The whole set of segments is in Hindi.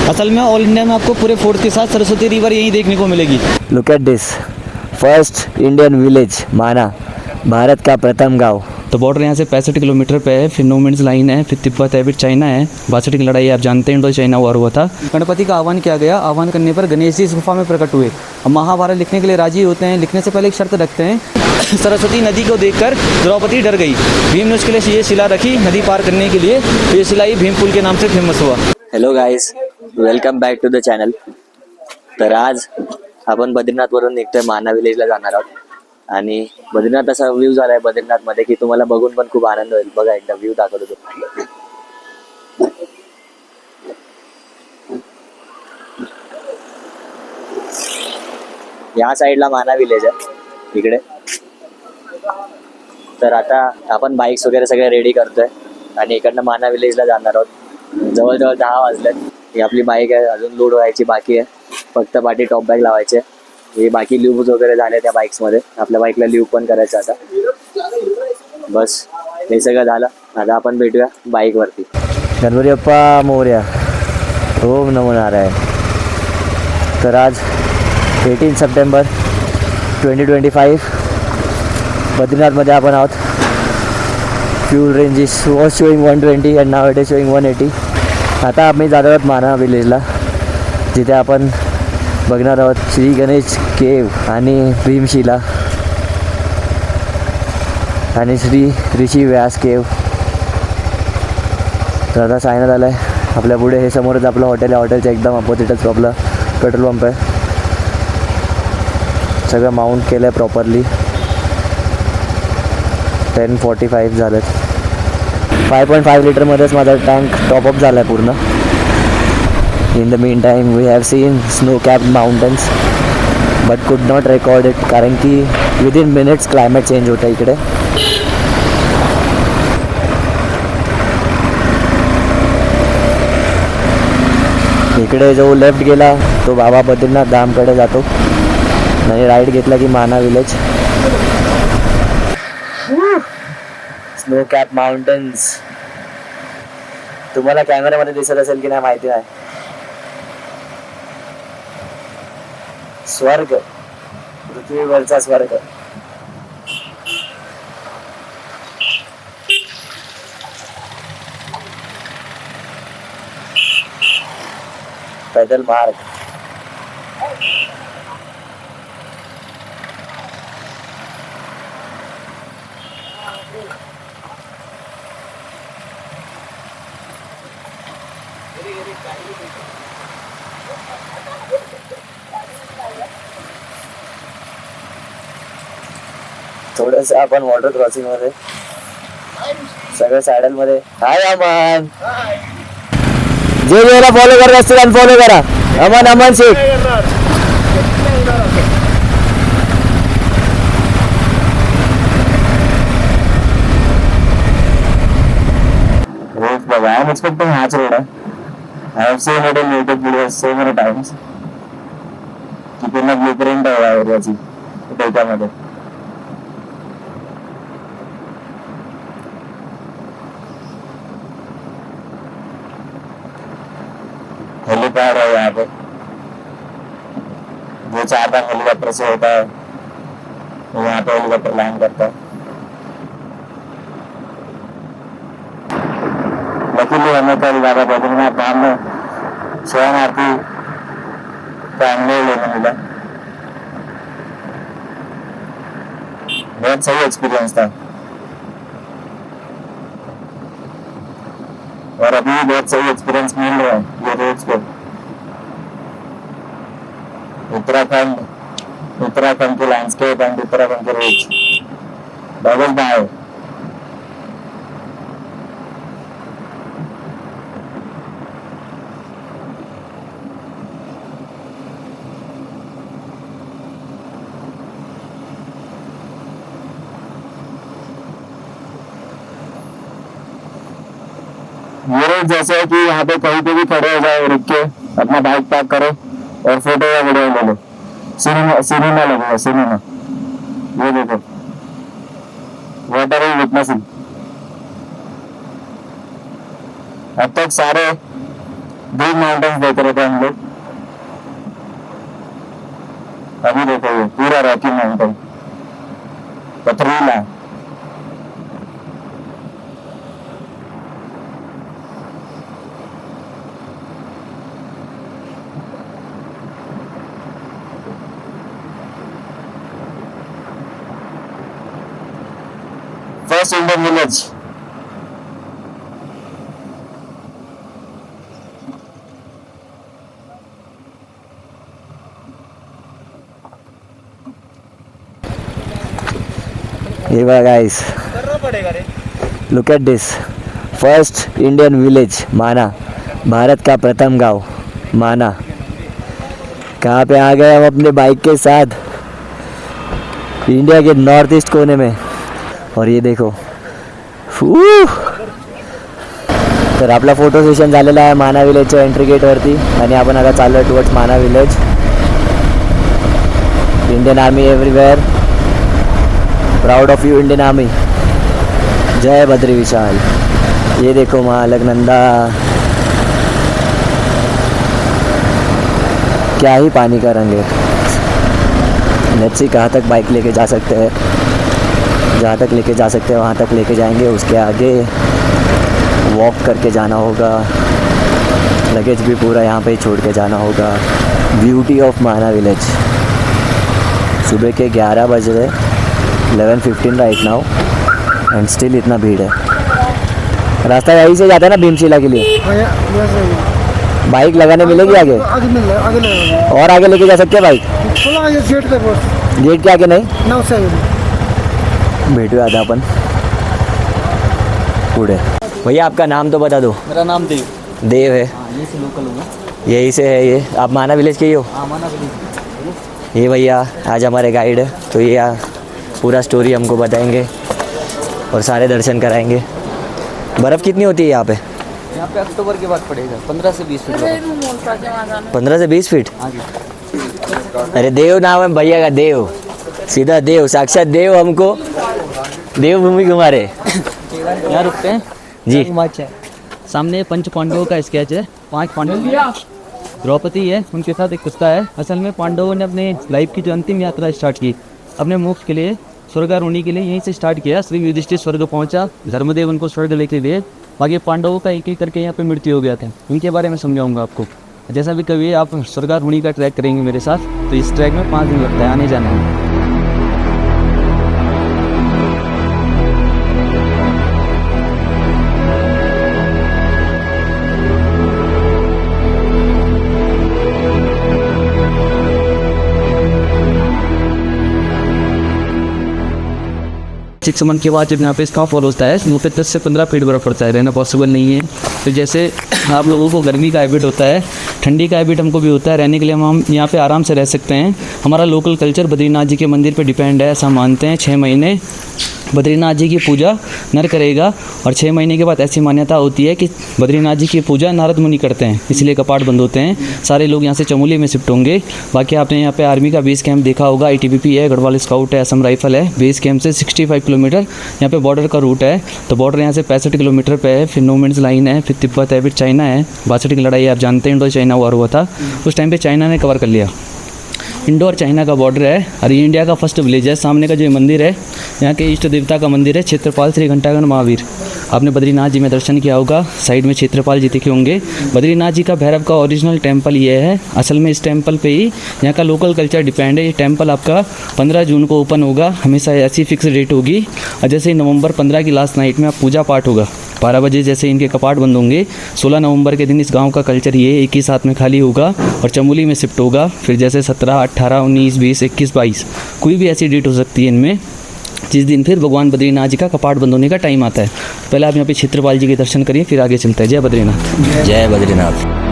असल में ऑल इंडिया में आपको पूरे फोर्ट के साथ सरस्वती रिवर यहीं देखने को मिलेगी। Look at this, first Indian village माना, भारत का प्रथम गांव। तो बॉर्डर यहाँ से 65 किलोमीटर पे है, फिर नो मेंस लाइन है, फिर तिब्बत है, फिर चाइना है। 62 की लड़ाई आप जानते हैं, इंडो चाइना वॉर हुआ था। गणपति का आह्वान किया गया, आह्वान करने पर गणेश जी इस गुफा में प्रकट हुए। अब महाभारत लिखने के लिए राजी होते हैं, लिखने से पहले एक शर्त रखते हैं। सरस्वती नदी को देखकर द्रौपदी डर गई, भीम ने उसके लिए ये शिला रखी नदी पार करने के लिए, तो ये शिला ही भीम पुल के नाम से फेमस हुआ। Hello guys, welcome back to the channel. तर आज आपण बद्रीनाथवरून निघतोय, माना विलेजला जाणार आहोत. आणि बद्रीनाथ असा व्ह्यू झालाय बद्रीनाथमध्ये की तुम्हाला बघून पण खूप आनंद होईल. बघा एकदा व्ह्यू दाखवतो तुम्हाला. या साईडला माना विलेज आहे इकडे. तर आता आपण बाईक्स वगैरे सगळे रेडी करतोय आणि इकडनं माना विलेजला जाणार आहोत. जवळजवळ 10 वाजलेत. ही आपली बाईक आहे, अजून लोड व्हायची बाकी आहे. फक्त पाठी टॉप बॅग लावायचे. हे बाकी ल्यूब्स वगैरे झाले त्या बाईक्स मध्ये. आपल्या बाईकला ल्यूब पण करायचं आता. बस हे सगळं झालं. आता आपण भेटूया बाईक वरती. गणपती बाप्पा मोरया, ओम नमो नारायण. तर आज 18 सप्टेंबर 2025 बद्रीनाथमध्ये आपण आहोत. Fuel ranges was showing 120 and now it is showing 180. आता आम्ही जात आहोत माना विलेजला, जिथे आपण बघणार आहोत श्री गणेश केव आणि भीमशिला आणि श्री ऋषी व्यास केव. तर आता सांगण्यात आलं आहे आपल्या पुढे, हे समोरच आपलं हॉटेल आहे. हॉटेलच्या एकदम अपोजिटच आपलं पेट्रोल पंप आहे. सगळं माउंट केलं आहे प्रॉपरली. 10:45 झालेत. 5.5 लिटरमध्येच माझा टँक टॉपअप झाला आहे पूर्ण. In the meantime, we have seen snow-capped mountains, but could not record it कारण की within minutes climate change होता इकडे. इकडे जो लेफ्ट गेला तो बाबा बद्रीनाथ धामकडे जातो आणि राईट घेतला की माना विलेज. स्नो कॅप माउंटन्स तुम्हाला कॅमेऱ्यामध्ये दिसत असेल की नाही माहिती नाही. स्वर्ग, पृथ्वीवरचा स्वर्ग. पैदल मार्ग. थोडस आपण वॉटर क्रॉसिंग मध्ये सगळं सॅडल मध्ये. हाय अमन, जे जेला फॉलो करत असतील अनफॉलो करा. अमन शेख. रोड बघा, आय एम एक्सपेक्टिंग हाच रोड आहे. I have seen it in YouTube videos so many times की पूर्ण ब्लूप्रिंट आहे या एरियाची डेटामध्ये. हेलीपैड है यहाँ पे, जो 4 बार हेलीकॉप्टर से होता है तो यहाँ पे हेलीकॉप्टर लैंड करता है. लकीली हमें कल बाबा बद्रीनाथ धाम में स्वयं आरती का अनुभव लेने मिला. बहुत सही एक्सपीरियंस था और अभी भी बहुत सही एक्सपीरियंस मिल रहा है ये रोड्स पे. उत्तराखंड के लैंडस्केप एंड उत्तराखंड के रोड्स डबल बाय. ये रोड जैसे है कि यहाँ पे कहीं पे भी खड़े हो जाओ, रुक के अपना बाइक पार्क करो और फोटो या वीडियो ले लो. सिनेमा लगेगा, सिनेमा. ये देखो, व्हाट आर यू विटनेसिंग. अब तक सारे बिग माउंटेन्स देख रहे थे हम लोग। अभी देखो ये पूरा रॉकी माउंटेन पथरीला। First Indian village. ये बघा guys, look at this, first Indian village माना, भारत का प्रथम गांव माना। कहाँ पे आ गए हम अपने बाइक के साथ, इंडिया के नॉर्थ ईस्ट कोने में। और ये देखो तर आपला फोटो सेशन झालेला आहे माना विलेजच्या एंट्री गेटवरती आणि आपण आता चाललो टुवर्ड्स माना village. Indian army everywhere, proud of you Indian army, जय बद्री विशाल। ये देखो माँ अलकनंदा, क्या ही पानी का रंग है। लेट्स सी कहाँ तक बाइक लेके जा सकते हैं, जहाँ तक लेके जा सकते हैं वहाँ तक लेके जाएंगे। उसके आगे वॉक करके जाना होगा, लगेज भी पूरा यहाँ पे ही छोड़ के जाना होगा। ब्यूटी ऑफ माना विलेज। सुबह के 11 बज रहे, 11:15 राइट नाउ, एंड स्टिल इतना भीड़ है। रास्ता यहीं से जाता है ना भीमशिला के लिए? बाइक लगाने मिलेगी आगे? आगे मिल रहा है, आगे लगेगा। और आगे लेके जा सकते हैं बाइक? थोड़ा आगे गेट पे बस, गेट के आगे नहीं? नाव से आगे। भेटूया आता आपण पुढे। भैया आपका नाम तो बता दो। मेरा नाम देव। देव है, हाँ, ये से लोकल हूँ। यहीं से है ये। आप माना विलेज के ही हो? हाँ, माना विलेज। ये भैया आज हमारे गाइड है, तो ये पूरा स्टोरी हमको बताएंगे और सारे दर्शन कराएंगे। बर्फ़ कितनी होती है यहाँ पे? यहाँ पे अक्टूबर के बाद पड़ेगा 15 से 20 फीट बर्फ। 15 से 20 फीट? हाँ जी। अरे देव नाम है भैया का, देव, सीधा देव, साक्षात देव हमको देवभूमि घुमा रहे। यहाँ रुकते हैं जी। सामने पंच पांडवों का स्केच है। 5 पांडव, द्रौपदी है, उनके साथ एक कुत्ता है। असल में पांडवों ने अपने लाइफ की जो अंतिम यात्रा स्टार्ट की, अपने मोक्ष के लिए, स्वर्गारोहणी के लिए यहीं से स्टार्ट किया। श्री युधिष्ठिर स्वर्ग पहुंचा, धर्मदेव उनको स्वर्ग लेके गए। बाकी पांडवों का एक एक करके यहाँ पे मृत्यु हो गया था। इनके बारे में समझाऊंगा आपको। जैसा भी कभी आप स्वर्गारोहणी का ट्रैक करेंगे मेरे साथ, तो इस ट्रैक में 5 दिन लगता है आने जाने में। सिक्स मंथ के बाद जब यहाँ पे स्नोफॉल होता है, यहाँ पे 10 से 15 फीट बर्फ पड़ता है, रहना पॉसिबल नहीं है। तो जैसे आप लोगों को गर्मी का हैबिट होता है, ठंडी का हैबिट हमको भी होता है, रहने के लिए हम यहाँ पे आराम से रह सकते हैं। हमारा लोकल कल्चर बद्रीनाथ जी के मंदिर पे डिपेंड है, ऐसा मानते हैं। 6 महीने बद्रीनाथ जी की पूजा नर करेगा, और 6 महीने के बाद ऐसी मान्यता होती है कि बद्रीनाथ जी की पूजा नारद मुनि करते हैं, इसलिए कपाट बंद होते हैं। सारे लोग यहाँ से चमोली में शिफ्ट होंगे। बाकी आपने यहाँ पे आर्मी का बेस कैंप देखा होगा, ITBP है, गढ़वाल स्काउट है, असम राइफल है। बेस कैंप से 65 किलोमीटर यहाँ पे बॉर्डर का रूट है। तो बॉर्डर यहाँ से 65 किलोमीटर पे है। फिर नो मेंस लाइन है, फिर तिब्बत है, फिर चाइना है। 62 की लड़ाई आप जानते हैं, इंडो चाइना वॉर हुआ था, उस टाइम पे चाइना ने कवर कर लिया। इंडो और चाइना का बॉर्डर है, और ये इंडिया का फर्स्ट विलेज है। सामने का जो मंदिर है, यहाँ के इष्ट देवता का मंदिर है, क्षेत्रपाल श्री घंटागण महावीर। आपने बद्रीनाथ जी में दर्शन किया होगा, साइड में क्षेत्रपाल जी दिखे होंगे। बद्रीनाथ जी का भैरव का ओरिजिनल टेम्पल ये है। असल में इस टेम्पल पे ही यहाँ का लोकल कल्चर डिपेंड है। ये टेम्पल आपका 15 जून को ओपन होगा, हमेशा ऐसी फिक्स डेट होगी। और जैसे ही नवंबर 15 की लास्ट नाइट में आप पूजा पाठ होगा, 12 बजे जैसे इनके कपाट बंद होंगे। 16 नवंबर के दिन इस गांव का कल्चर ये एक ही साथ में खाली होगा और चमोली में शिफ्ट होगा। फिर जैसे 17, 18, 19, 20, 21, 22 कोई भी ऐसी डेट हो सकती है इनमें, जिस दिन फिर भगवान बद्रीनाथ जी का कपाट बंद होने का टाइम आता है। पहले आप यहाँ पे क्षेत्रपाल जी के दर्शन करिए, फिर आगे चलते हैं। जय बद्रीनाथ। जय बद्रीनाथ।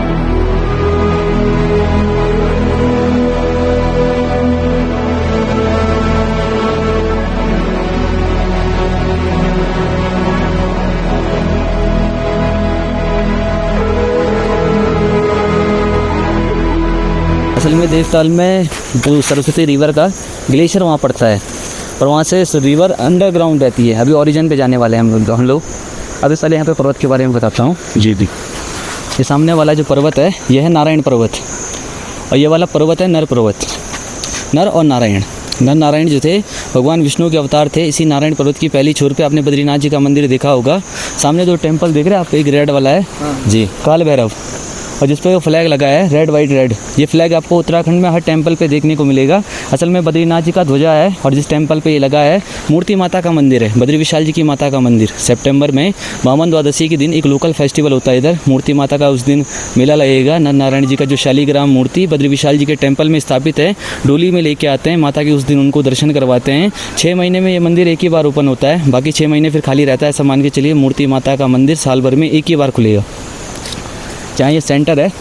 असल में देवताल में जो सरस्वती रिवर का ग्लेशियर वहाँ पड़ता है, और वहाँ से रिवर अंडरग्राउंड रहती है। अभी ओरिजिन पे जाने वाले हैं हम लोग। अभी साले यहाँ पे पर्वत के बारे में बताता हूँ। जी जी। ये सामने वाला जो पर्वत है यह है नारायण पर्वत, और ये वाला पर्वत है नर पर्वत। नर और नारायण, नर नारायण जो थे भगवान विष्णु के अवतार थे। इसी नारायण पर्वत की पहली छोर पे आपने बद्रीनाथ जी का मंदिर देखा होगा। सामने जो टेम्पल देख रहे हैं आप, एक रेड वाला है जी, काल भैरव, और जिस पे वो फ्लैग लगा है रेड वाइट रेड, ये फ्लैग आपको उत्तराखंड में हर टेम्पल पे देखने को मिलेगा। असल में बद्रीनाथ जी का ध्वजा है, और जिस टेम्पल पे ये लगा है मूर्ति माता का मंदिर है, बद्री विशाल जी की माता का मंदिर। सितंबर में वामन द्वादशी के दिन एक लोकल फेस्टिवल होता है इधर, मूर्ति माता का उस दिन मेला लगेगा। नर नारायण जी का जो शालीग्राम मूर्ति बद्री विशाल जी के टेम्पल में स्थापित है, डोली में लेके आते हैं माता के, उस दिन उनको दर्शन करवाते हैं। 6 महीने में ये मंदिर एक ही बार ओपन होता है, बाकी 6 महीने फिर खाली रहता है। ऐसा मान के चलिए मूर्ति माता का मंदिर साल भर में एक ही बार खुलेगा। जहाँ ये सेंटर है,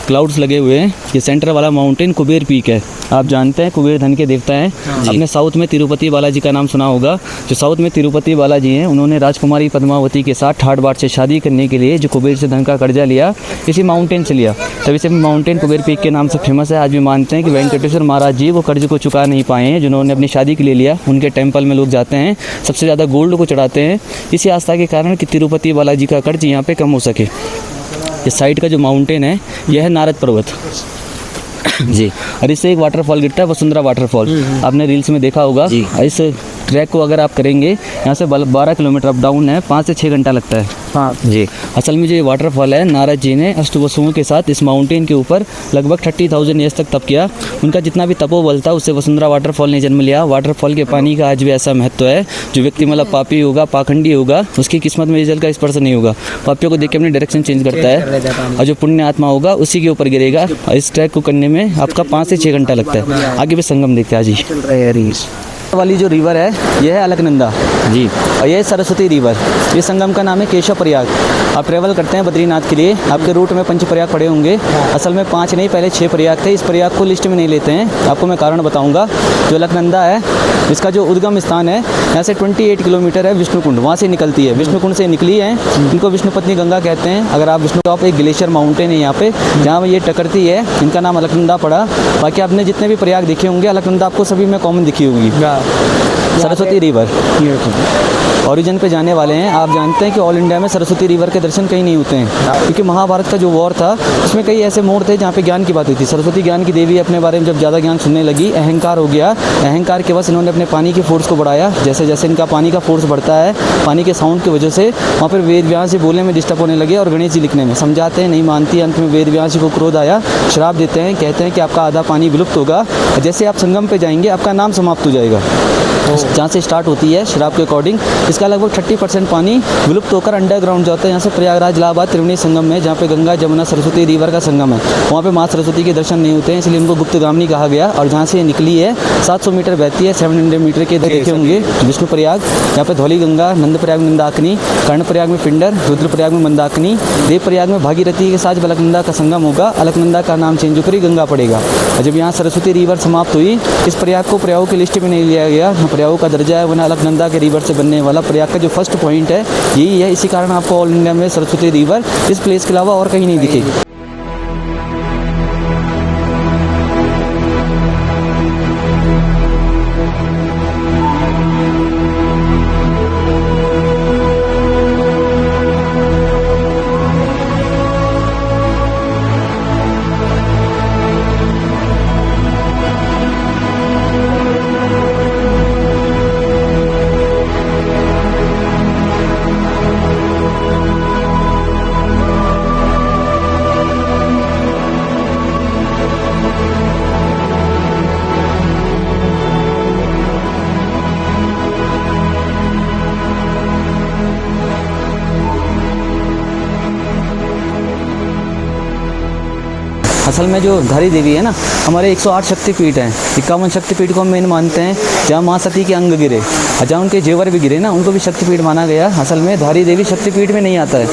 क्लाउड्स लगे हुए हैं, ये सेंटर वाला माउंटेन कुबेर पीक है। आप जानते हैं कुबेर धन के देवता हैं। आपने साउथ में तिरुपति बालाजी का नाम सुना होगा। जो साउथ में तिरुपति बालाजी हैं, उन्होंने राजकुमारी पद्मावती के साथ ठाट बाट से शादी करने के लिए जो कुबेर से धन का कर्जा लिया, इसी माउंटेन से लिया, तभी से माउंटेन कुबेर पीक के नाम से फेमस है। आज भी मानते हैं कि वेंकटेश्वर महाराज जी वो कर्ज को चुका नहीं पाए हैं, जिन्होंने अपनी शादी के लिए लिया। उनके टेम्पल में लोग जाते हैं, सबसे ज़्यादा गोल्ड को चढ़ाते हैं, इसी आस्था के कारण कि तिरुपति बालाजी का कर्ज यहाँ पर कम हो सके। इस साइड का जो माउंटेन है यह है नारद पर्वत जी, और इससे एक वाटरफॉल गिरता है, वसुंधरा वाटरफॉल, आपने रील्स में देखा होगा। इस ट्रैक को अगर आप करेंगे, यहाँ से 12 किलोमीटर अप डाउन है, 5 से 6 घंटा लगता है। हाँ जी, असल में जो ये वाटरफॉल है, नारद जी ने अष्टवसुओं के साथ इस माउंटेन के ऊपर लगभग 30,000 ईयर्स तक तप किया। उनका जितना भी तपोबल था उससे वसुंधरा वाटरफॉल ने जन्म लिया। वाटरफॉल के पानी का आज भी ऐसा महत्व है, जो व्यक्ति मतलब पापी होगा, पाखंडी होगा, उसकी किस्मत में जल का स्पर्श नहीं होगा। पापियों को देख के अपनी डायरेक्शन चेंज करता है, और जो पुण्य आत्मा होगा उसी के ऊपर गिरेगा। इस ट्रैक को करने में आपका 5 से 6 घंटा लगता है। आगे भी संगम देखते हैं जी। वाली जो रिवर है यह है अलकनंदा जी, और यह है सरस्वती रिवर। ये संगम का नाम है केशव प्रयाग। आप ट्रैवल करते हैं बद्रीनाथ के लिए, आपके रूट में 5 प्रयाग पड़े होंगे। असल में 5 नहीं, पहले 6 प्रयाग थे। इस प्रयाग को लिस्ट में नहीं लेते हैं, आपको मैं कारण बताऊंगा। जो अलकनंदा है, इसका जो उद्गम स्थान है, यहाँ से 28 किलोमीटर है विष्णुकुंड, वहाँ से निकलती है। विष्णुकुंड से निकली है, इनको विष्णुपत्नी गंगा कहते हैं। अगर आप विष्णु टॉप, एक ग्लेशियर माउंटेन है यहाँ पे, जहाँ ये टकरती है, इनका नाम अलकनंदा पड़ा। बाकी आपने जितने भी प्रयाग देखे होंगे, अलकनंदा आपको सभी में कॉमन दिखी होगी। सरस्वती रिवर ओरिजिन पे जाने वाले हैं। आप जानते हैं कि ऑल इंडिया में सरस्वती रिवर के दर्शन कहीं नहीं होते हैं, क्योंकि महाभारत का जो वॉर था उसमें कई ऐसे मोड़ थे जहाँ पे ज्ञान की बात हुई थी। सरस्वती ज्ञान की देवी अपने बारे में जब ज़्यादा ज्ञान सुनने लगी, अहंकार हो गया। अहंकार के बस इन्होंने अपने पानी की फोर्स को बढ़ाया। जैसे जैसे इनका पानी का फोर्स बढ़ता है, पानी के साउंड की वजह से वहाँ पर वेद व्यास जी बोलने में डिस्टर्ब होने लगे, और गणेश जी लिखने में समझाते हैं, नहीं मानती। अंत में वेद व्यास जी को क्रोध आया, श्राप देते हैं, कहते हैं कि आपका आधा पानी विलुप्त होगा। जैसे आप संगम पे जाएंगे, आपका नाम समाप्त हो जाएगा। जहाँ से स्टार्ट होती है श्राप के अकॉर्डिंग, इसका लगभग 30% पानी विलुप्त होकर अंडरग्राउंड जाता है। यहाँ से प्रयागराज, इलाहाबाद, त्रिवेणी संगम में, जहाँ पे गंगा जमुना सरस्वती रिवर का संगम है, वहाँ पे माँ सरस्वती के दर्शन नहीं होते हैं, इसलिए इनको गुप्तगामिनी कहा गया। और जहाँ से निकली है 700 मीटर बहती है, 700 मीटर के देखे होंगे विष्णु प्रयाग। यहाँ पे धौली गंगा, नंद प्रयाग में मंदाकिनी, कर्ण प्रयाग में पिंडर, रुद्र प्रयाग में मंदाकिनी, देव प्रयाग में भागीरथी के साथ अलकनंदा का संगम होगा। अलकनंदा का नाम चेंज होकर गंगा पड़ेगा। और जब यहाँ सरस्वती रिवर समाप्त हुई, इस प्रयाग को प्रयागों की लिस्ट में नहीं लिया गया, प्रयागों का दर्जा है वरना अलकनंदा के रिवर से बनने वाला प्रयाग का जो फर्स्ट पॉइंट है यही है। इसी कारण आपको ऑल इंडिया में सरस्वती रिवर इस प्लेस के अलावा और कहीं नहीं दिखेगी। असल में जो धारी देवी है ना, हमारे 108 शक्तिपीठ हैं। 51 शक्तिपीठ को हम मेन मानते हैं। जहाँ माँ सती के अंग गिरे, जहाँ उनके जेवर भी गिरे ना, उनको भी शक्तिपीठ माना गया। असल में धारी देवी शक्तिपीठ में नहीं आता है।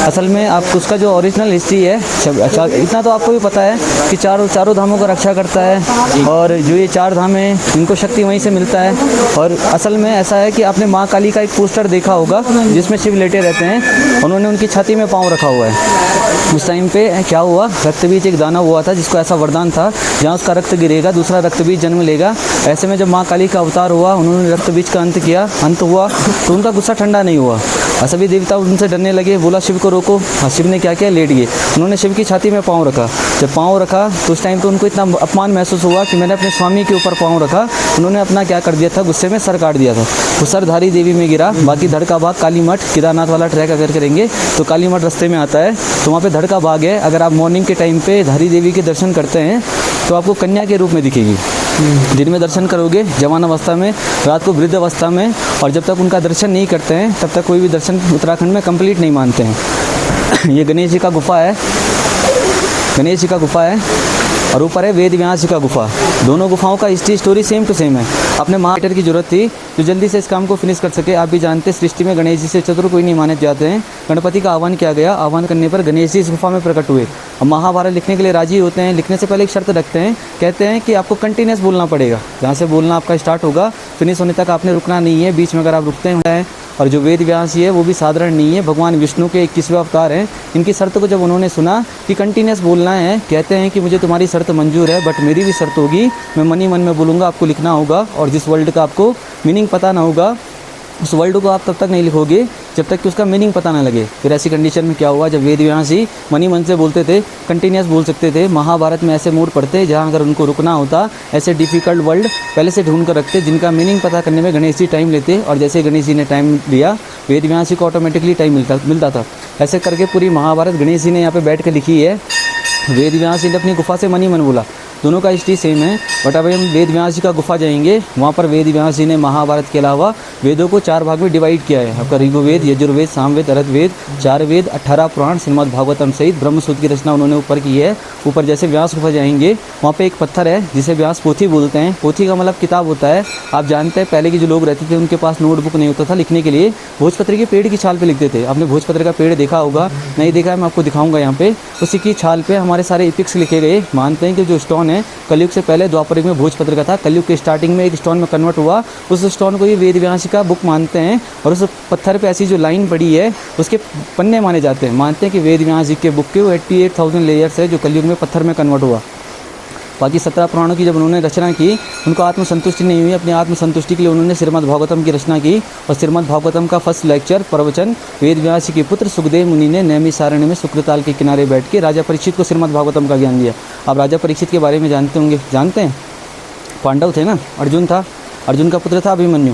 असल में आप उसका जो ओरिजिनल हिस्ट्री है, इतना तो आपको भी पता है कि चारों धामों का रक्षा करता है, और जो ये 4 धाम हैं इनको शक्ति वहीं से मिलता है। और असल में ऐसा है कि आपने माँ काली का एक पोस्टर देखा होगा जिसमें शिव लेटे रहते हैं, उन्होंने उनकी छाती में पाँव रखा हुआ है। उस टाइम पे क्या हुआ, रक्तबीज एक दाना हुआ था जिसको ऐसा वरदान था, जहाँ उसका रक्त गिरेगा दूसरा रक्तबीज जन्म लेगा। ऐसे में जब माँ काली का अवतार हुआ, उन्होंने रक्तबीज का अंत किया, अंत हुआ तो उनका गुस्सा ठंडा नहीं हुआ, और सभी देवता उनसे डरने लगे, बोला शिव को रोको। और शिव ने क्या किया, लेट गए। उन्होंने शिव की छाती में पाँव रखा। जब पाँव रखा तो उस टाइम पे उनको इतना अपमान महसूस हुआ कि मैंने अपने स्वामी के ऊपर पाँव रखा। उन्होंने अपना क्या कर दिया था, गुस्से में सर काट दिया था। वो सर धारी देवी में गिरा। बाकी धड़ का भाग काली मठ, केदारनाथ वाला ट्रैक अगर करेंगे तो काली मठ रास्ते में आता है, तो वहाँ पे धड़ का भाग है। अगर आप मॉर्निंग के टाइम पे धारी देवी के दर्शन करते हैं तो आपको कन्या के रूप में दिखेगी। दिन में दर्शन करोगे जवान अवस्था में, रात को वृद्ध अवस्था में, और जब तक उनका दर्शन नहीं करते हैं तब तक कोई भी दर्शन उत्तराखंड में कंप्लीट नहीं मानते हैं। ये गणेश जी का गुफा है, गणेश जी का गुफा है, और ऊपर है वेद व्यास जी का गुफा। दोनों गुफाओं का history story same to same है। अपने महाराइटर की जरूरत थी जो जल्दी से इस काम को फिनिश कर सके। आप भी जानते हैं सृष्टि में गणेश जी से चतुर कोई नहीं माने जाते हैं। गणपति का आह्वान किया गया, आह्वान करने पर गणेश जी इस गुफा में प्रकट हुए। अब महाभारत लिखने के लिए राजी होते हैं। लिखने से पहले एक शर्त रखते हैं, कहते हैं कि आपको कंटिन्यूस बोलना पड़ेगा। जहाँ से बोलना आपका स्टार्ट होगा फिनिश होने तक आपने रुकना नहीं है। बीच में अगर आप रुकते हैं, और जो वेद व्यास जी है वो भी साधारण नहीं है, भगवान विष्णु के 21वें अवतार हैं। इनकी शर्त को जब उन्होंने सुना कि कंटिन्यूस बोलना है, कहते हैं कि मुझे तुम्हारी शर्त मंजूर है, बट मेरी भी शर्त होगी, मैं मन ही मन में बोलूँगा, आपको लिखना होगा। और जिस वर्ल्ड का आपको मीनिंग पता ना होगा उस वर्ल्ड को आप तब तक नहीं लिखोगे जब तक कि उसका मीनिंग पता ना लगे। फिर ऐसी कंडीशन में क्या हुआ, जब वेद व्यास जी मन ही मन से बोलते थे, कंटिन्यूस बोल सकते थे। महाभारत में ऐसे मोड़ पड़ते जहाँ अगर उनको रुकना होता, ऐसे डिफ़िकल्ट वर्ल्ड पहले से ढूंढ कर रखते जिनका मीनिंग पता करने में गणेश जी टाइम लेते। और जैसे गणेश जी ने टाइम लिया, वेद व्यास जी को ऑटोमेटिकली टाइम मिलता था। ऐसे करके पूरी महाभारत गणेश जी ने यहाँ पर बैठ कर लिखी है। वेद व्यास जी ने अपनी गुफा से मन ही मन बोला। दोनों का हिस्ट्री सेम है, बट अभी हम वेद व्यास जी का गुफा जाएंगे। वहाँ पर वेद व्यास जी ने महाभारत के अलावा वेदों को 4 भाग में डिवाइड किया है। आपका ऋग्वेद, यजुर्वेद, सामवेद, अथर्ववेद, 4 वेद, 18 पुराण, श्रीमद् भागवतम सहित ब्रह्मसूत्र की रचना उन्होंने ऊपर की है। ऊपर जैसे व्यास गुफा जाएंगे, वहाँ पे एक पत्थर है जिसे व्यास पोथी बोलते हैं। पोथी का मतलब किताब होता है। आप जानते हैं पहले के जो लोग रहते थे उनके पास नोटबुक नहीं होता था लिखने के लिए, भोजपत्र के पेड़ की छाल पे लिखते थे। आपने भोजपत्र का पेड़ देखा होगा, नहीं देखा है मैं आपको दिखाऊंगा यहाँ पे। उसी की छाल पे हमारे सारे इपिक्स लिखे गए। मानते हैं कि जो स्टोन है कलयुग से पहले द्वापर युग में भोजपत्र का था, कलयुग के स्टार्टिंग में एक स्टोन में कन्वर्ट हुआ। उस स्टोन को ये वेद व्यास का बुक मानते हैं। और उस पत्थर पे ऐसी जो लाइन पड़ी है उसके पन्ने माने जाते हैं। मानते हैं कि वेद व्यास जी के बुक के वो 88,000 लेयर्स है जो कलयुग में पत्थर में कन्वर्ट हुआ। बाकी 17 पुराणों की जब उन्होंने रचना की, उनको आत्मसंतुष्टि नहीं हुई। अपनी आत्मसंतुष्टि के लिए उन्होंने श्रीमद् भागवतम की रचना की। और श्रीमद् भागवतम का फर्स्ट लेक्चर प्रवचन वेद व्यास जी के पुत्र सुखदेव मुनि ने नैमिषारण्य में शुक्रताल के किनारे बैठ के राजा परीक्षित को श्रीमद् भागवतम का ज्ञान दिया। आप राजा परीक्षित के बारे में जानते होंगे, जानते हैं? पांडव थे ना, अर्जुन था, अर्जुन का पुत्र था अभिमन्यु,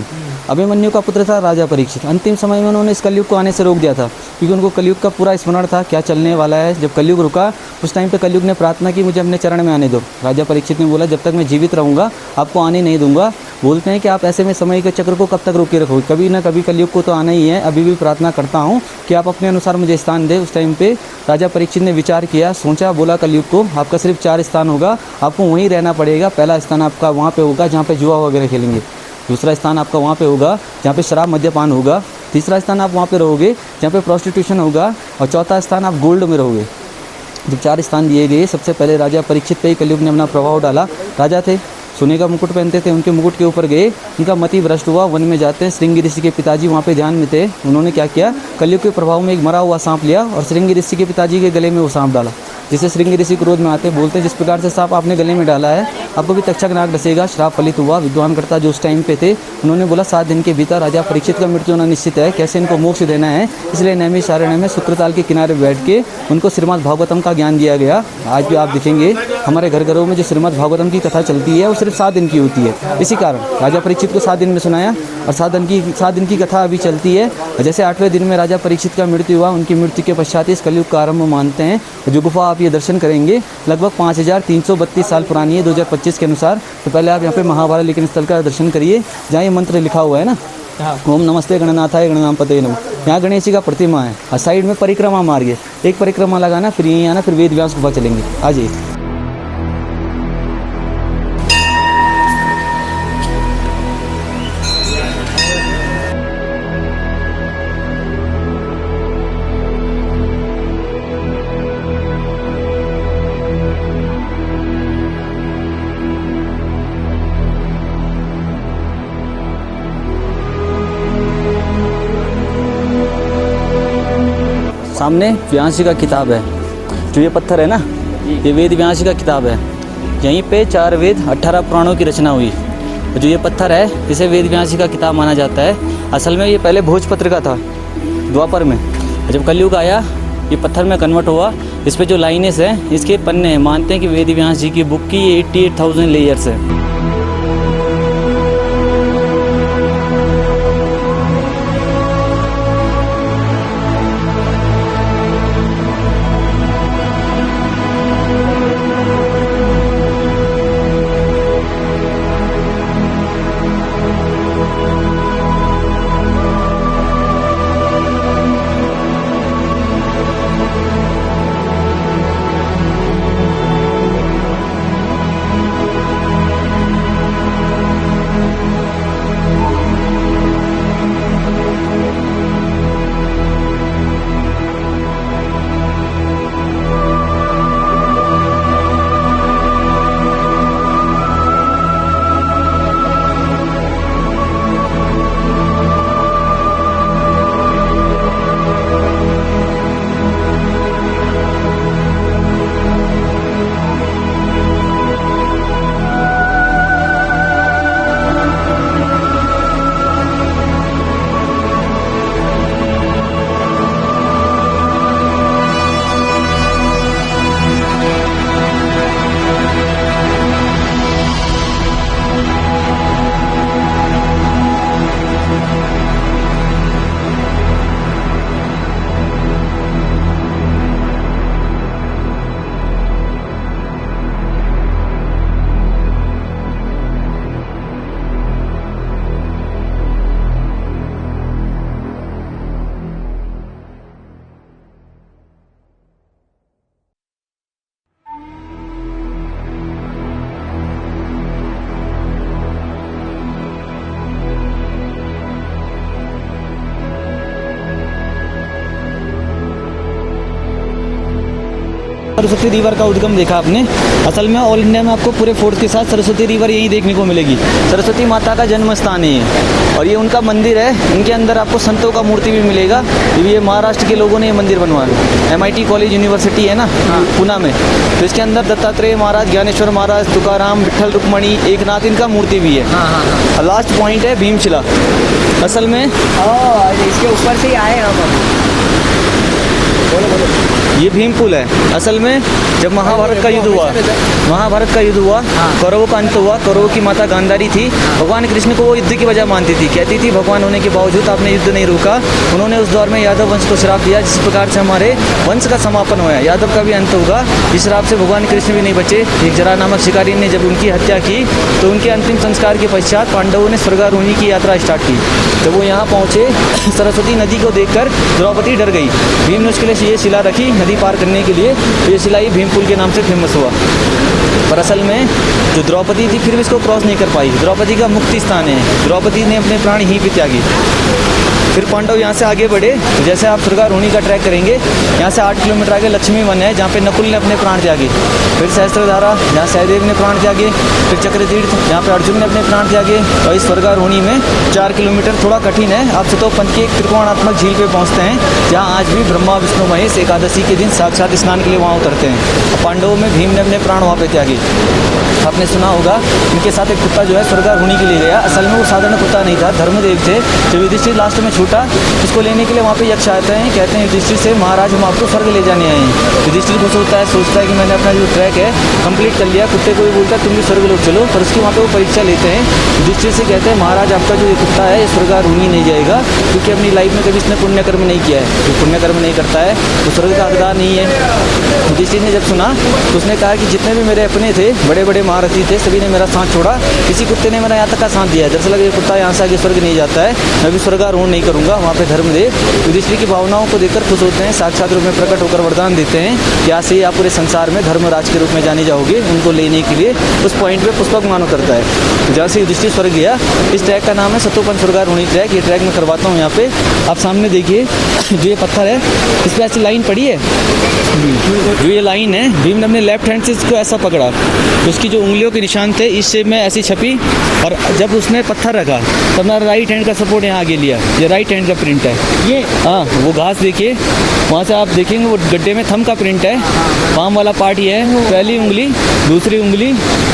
अभिमन्यु का पुत्र था राजा परीक्षित। अंतिम समय में उन्होंने इस कलयुग को आने से रोक दिया था क्योंकि उनको कलयुग का पूरा स्मरण था क्या चलने वाला है। जब कलयुग रुका उस टाइम पे कलयुग ने प्रार्थना की मुझे अपने चरण में आने दो। राजा परीक्षित ने बोला जब तक मैं जीवित रहूँगा आपको आने नहीं दूंगा। बोलते हैं कि आप ऐसे में समय के चक्र को कब तक रोके रखोगे, कभी ना कभी कलयुग को तो आना ही है। अभी भी प्रार्थना करता हूँ कि आप अपने अनुसार मुझे स्थान दे। उस टाइम पे राजा परीक्षित ने विचार किया, सोचा, बोला कलयुग को आपका सिर्फ 4 स्थान होगा, आपको वहीं रहना पड़ेगा। पहला स्थान आपका वहाँ पे होगा जहाँ पे जुआ वगैरह खेलेंगे, दूसरा स्थान आपका वहाँ पे होगा जहाँ पे शराब मद्यपान होगा, तीसरा स्थान आप वहाँ पे रहोगे जहाँ पे प्रोस्टिट्यूशन होगा, और चौथा स्थान आप गोल्ड में रहोगे। जब 4 स्थान दिए गए, सबसे पहले राजा परीक्षित पे ही कलयुग ने अपना प्रभाव डाला। राजा थे, सोने का मुकुट पहनते थे, उनके मुकुट के ऊपर गए, उनका मति भ्रष्ट हुआ। वन में जाते हैं, श्रृंगी ऋषि के पिताजी वहाँ पे ध्यान में थे। उन्होंने क्या किया, कलयुग के प्रभाव में एक मरा हुआ सांप लिया और श्रृंगी ऋषि के पिताजी के गले में वो सांप डाला, जिससे श्रृंगी ऋषि क्रोध में आते, बोलते जिस प्रकार से सांप आपने गले में डाला है आपको भी तक्षक नाग डसेगा। श्राप फलित हुआ। विद्वानकर्ता जो उस टाइम पे थे उन्होंने बोला 7 दिन के भीतर राजा परीक्षित का मृत्यु होना निश्चित है, कैसे इनको मोक्ष देना है। इसलिए नैमिषारण्य में शुक्रताल के किनारे बैठ के उनको श्रीमद् भागवतम का ज्ञान दिया गया। आज भी आप देखेंगे हमारे घर घरों में जो श्रीमद् भागवतम की कथा चलती है वो सिर्फ 7 दिन की होती है। इसी कारण राजा परीक्षित को 7 दिन में सुनाया और 7 दिन की कथा अभी चलती है। जैसे 8वें दिन में राजा परीक्षित का मृत्यु हुआ, उनकी मृत्यु के पश्चात इस कलयुग का आरंभ मानते हैं। जो गुफा आप ये दर्शन करेंगे लगभग 5332 साल पुरानी है 2025 के अनुसार। तो पहले आप यहाँ पे महाभारत लिखन स्थल का दर्शन करिए जहाँ ये मंत्र लिखा हुआ है ना, ओम नमस्ते गणनाथाय गणनापतये नमः। यहाँ गणेश जी का प्रतिमा है और साइड में परिक्रमा मार्ग है, एक परिक्रमा लगाना, फिर यहीं आना, फिर वेद व्यास गुफा चलेंगे। आ जाइए। सामने व्यास जी का किताब है, जो ये पत्थर है ना, ये वेद व्यास जी का किताब है। यहीं पे 4 वेद 18 पुराणों की रचना हुई। जो ये पत्थर है इसे वेद व्यास जी का किताब माना जाता है। असल में ये पहले भोजपत्र का था। द्वापर में। जब कलयुग आया ये पत्थर में कन्वर्ट हुआ। इस पे जो लाइनेस हैं इसके पन्ने हैं। मानते हैं कि वेद व्यास जी की बुक की ये 88,000 लेयर्स है। सरस्वती रिवर का उद्गम देखा आपने। असल में ऑल इंडिया में आपको पूरे फोर्स के साथ सरस्वती रिवर यहीं देखने को मिलेगी। सरस्वती माता का जन्म स्थान है ये, और ये उनका मंदिर है। इनके अंदर आपको संतों का मूर्ति भी मिलेगा। ये महाराष्ट्र के लोगों ने ये मंदिर बनवाया। MIT कॉलेज यूनिवर्सिटी है ना पुणे में, तो इसके अंदर दत्तात्रेय महाराज, ज्ञानेश्वर महाराज, तुकाराम, विठल रुक्मणी, एकनाथ, इनका मूर्ति भी है। और लास्ट पॉइंट है भीमशिला। असल में इसके ऊपर से ही आए हम। ये भीम पुल है। असल में जब महाभारत का युद्ध हुआ, कौरवों का अंत हुआ। कौरवों की माता गांधारी थी। भगवान कृष्ण को वो युद्ध की वजह मानती थी। कहती थी भगवान होने के बावजूद आपने युद्ध नहीं रोका। उन्होंने उस दौर में यादव वंश को श्राप दिया, जिस प्रकार से हमारे वंश का समापन हुआ। यादव का भी अंत होगा। इस श्राप से भगवान कृष्ण भी नहीं बचे। एक जरा नामक शिकारी ने जब उनकी हत्या की तो उनके अंतिम संस्कार के पश्चात पांडवों ने स्वर्गारोहणी की यात्रा स्टार्ट की। जब वो यहाँ पहुँचे, सरस्वती नदी को देखकर द्रौपदी डर गई। भीम ने उसके लिए ये शिला रखी नदी पार करने के लिए। ये शिला ही भीम पुल के नाम से फेमस हुआ। पर असल में जो द्रौपदी थी फिर भी इसको क्रॉस नहीं कर पाई। द्रौपदी का मुक्ति स्थान है। द्रौपदी ने अपने प्राण यहीं पे त्यागे। फिर पांडव यहाँ से आगे बढ़े। तो जैसे आप स्वर्गारोहणी का ट्रैक करेंगे, यहाँ से 8 किलोमीटर आगे लक्ष्मी वन है, जहाँ पे नकुल ने अपने प्राण त्यागे। फिर सहस्त्रधारा, जहाँ सहदेव ने प्राण त्यागे। फिर चक्रतीर्थ, जहाँ पे अर्जुन ने अपने प्राण त्यागे। और इस स्वर्गारोहणी में 4 किलोमीटर थोड़ा कठिन है। आप सतोपंथ की एक त्रिकोणात्मक झील पे पहुँचते हैं, जहाँ आज भी ब्रह्मा विष्णु महेश एकादशी के दिन साक्षात स्नान के लिए वहाँ उतरते हैं। पांडवों में भीम ने अपने प्राण वहाँ पे त्यागे। आपने सुना होगा इनके साथ एक कुत्ता जो है स्वर्गारोहणी के लिए गया। असल में वो साधारण कुत्ता नहीं था, धर्मदेव थे। जब युधिष्ठिर लास्ट में छूटा, उसको लेने के लिए वहाँ पे यक्ष आते हैं। कहते हैं युधिष्ठिर से, महाराज हम आपको स्वर्ग ले जाने आए हैं। युधिष्ठिर खुश होता है, सोचता है कि मैंने अपना जो ट्रैक है कंप्लीट कर लिया। कुत्ते को भी बोलता है तुम भी स्वर्ग लोग चलो। पर उसकी वहाँ पे वो परीक्षा लेते हैं। युधिष्ठिर से कहते हैं महाराज आपका जो ये कुत्ता है ये स्वर्गारोहणी नहीं जाएगा, क्योंकि अपनी लाइफ में कभी इसने पुण्य कर्म नहीं किया है। जो पुण्य कर्म नहीं करता है तो स्वर्ग का हकदार नहीं है। युधिष्ठिर ने जब सुना तो उसने कहा कि जितने भी मेरे अपने थे, बड़े बड़े महारथी थे, सभी ने मेरा साथ छोड़ा, किसी कुत्ते ने मेरा यहाँ तक का साथ दिया है। दरअसल ये कुत्ता यहाँ से आगे स्वर्ग नहीं जाता है, मैं भी स्वर्गारोहण नहीं करूँगा। वहाँ पे धर्मदेव युधिष्ठिर की भावनाओं को देखकर खुश होते हैं, साक्षात रूप में प्रकट होकर वरदान देते हैं कि आज से आप पूरे संसार में धर्मराज के रूप में जाने जाओगे। उनको लेने के लिए उस पॉइंट पे पुष्पक मान उतरता है। जहाँ से युधिष्ठिर स्वर्ग गया, इस ट्रैक का नाम है सतोपंथ स्वर्गारोहणी ट्रैक। ये ट्रैक मैं करवाता हूँ यहाँ पे। आप सामने देखिए, जो ये पत्थर है इस पर ऐसी लाइन पड़ी है। जो ये लाइन है, भीम ने अपने लेफ्ट हैंड से इसको ऐसा पकड़ा, तो उसकी जो उंगलियों के निशान थे इस शेप में ऐसी छपी। और जब उसने पत्थर रखा तब अपना राइट हैंड का सपोर्ट यहाँ आगे लिया। ये राइट हैंड का प्रिंट है ये। हाँ, वो घास देखिए, वहाँ से आप देखेंगे वो गड्ढे में थंब का प्रिंट है। पाम वाला पार्ट ये है, पहली उंगली, दूसरी उंगली,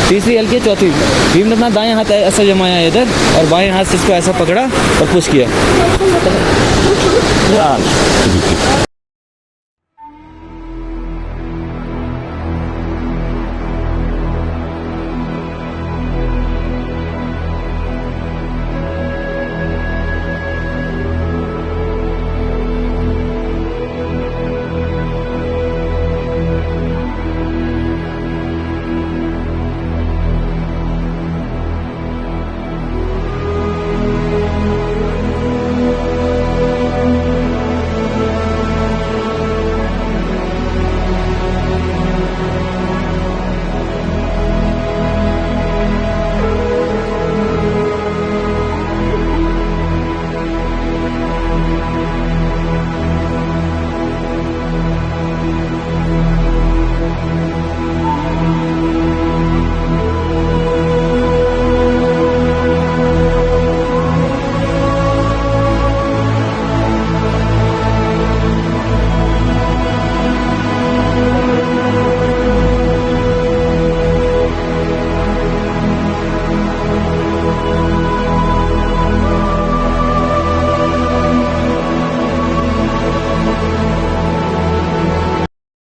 तीसरी हल्की, चौथी। भीम ने अपना दाएं हाथ ऐसा जमाया इधर और बाएं हाथ से इसको ऐसा पकड़ा और पुश किया। धन्यवाद